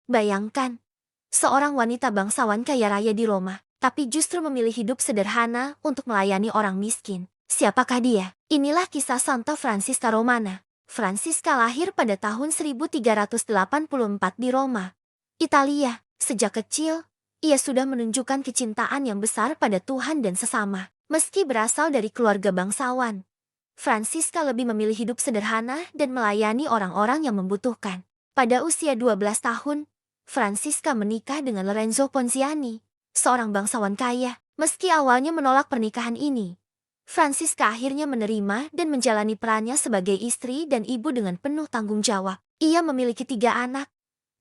Bayangkan, seorang wanita bangsawan kaya raya di Roma, tapi justru memilih hidup sederhana untuk melayani orang miskin. Siapakah dia? Inilah kisah Santa Francisca Romana. Francisca lahir pada tahun 1384 di Roma, Italia. Sejak kecil, ia sudah menunjukkan kecintaan yang besar pada Tuhan dan sesama. Meski berasal dari keluarga bangsawan, Francisca lebih memilih hidup sederhana dan melayani orang-orang yang membutuhkan. Pada usia 12 tahun, Francisca menikah dengan Lorenzo Ponziani, seorang bangsawan kaya. Meski awalnya menolak pernikahan ini, Francisca akhirnya menerima dan menjalani perannya sebagai istri dan ibu dengan penuh tanggung jawab. Ia memiliki 3 anak,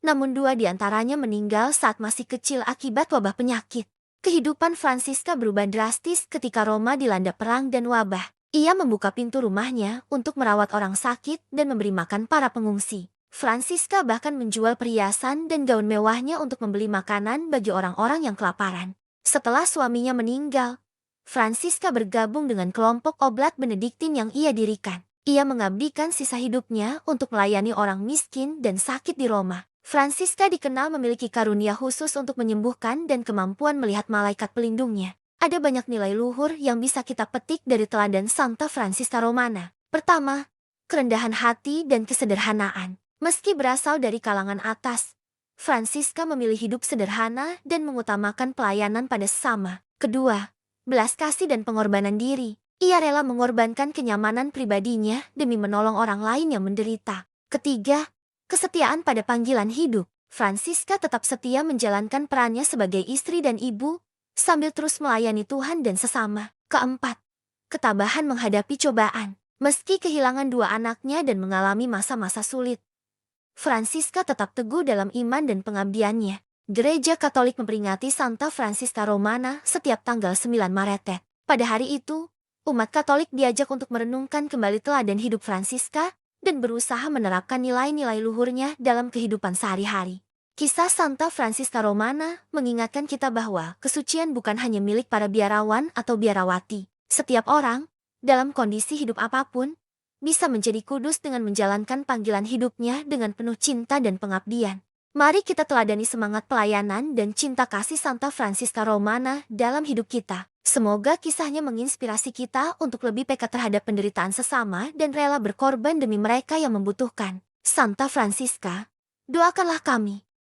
namun 2 di antaranya meninggal saat masih kecil akibat wabah penyakit. Kehidupan Francisca berubah drastis ketika Roma dilanda perang dan wabah. Ia membuka pintu rumahnya untuk merawat orang sakit dan memberi makan para pengungsi. Francisca bahkan menjual perhiasan dan gaun mewahnya untuk membeli makanan bagi orang-orang yang kelaparan. Setelah suaminya meninggal, Francisca bergabung dengan kelompok oblat Benediktin yang ia dirikan. Ia mengabdikan sisa hidupnya untuk melayani orang miskin dan sakit di Roma. Francisca dikenal memiliki karunia khusus untuk menyembuhkan dan kemampuan melihat malaikat pelindungnya. Ada banyak nilai luhur yang bisa kita petik dari teladan Santa Francisca Romana. Pertama, kerendahan hati dan kesederhanaan. Meski berasal dari kalangan atas, Francisca memilih hidup sederhana dan mengutamakan pelayanan pada sesama. Kedua, belas kasih dan pengorbanan diri. Ia rela mengorbankan kenyamanan pribadinya demi menolong orang lain yang menderita. Ketiga, kesetiaan pada panggilan hidup. Francisca tetap setia menjalankan perannya sebagai istri dan ibu, sambil terus melayani Tuhan dan sesama. Keempat, ketabahan menghadapi cobaan. Meski kehilangan 2 anaknya dan mengalami masa-masa sulit, Francisca tetap teguh dalam iman dan pengabdiannya. Gereja Katolik memperingati Santa Francisca Romana setiap tanggal 9 Maret. Pada hari itu, umat Katolik diajak untuk merenungkan kembali teladan hidup Francisca dan berusaha menerapkan nilai-nilai luhurnya dalam kehidupan sehari-hari. Kisah Santa Francisca Romana mengingatkan kita bahwa kesucian bukan hanya milik para biarawan atau biarawati. Setiap orang, dalam kondisi hidup apapun, bisa menjadi kudus dengan menjalankan panggilan hidupnya dengan penuh cinta dan pengabdian. Mari kita teladani semangat pelayanan dan cinta kasih Santa Francisca Romana dalam hidup kita. Semoga kisahnya menginspirasi kita untuk lebih peka terhadap penderitaan sesama dan rela berkorban demi mereka yang membutuhkan. Santa Francisca, doakanlah kami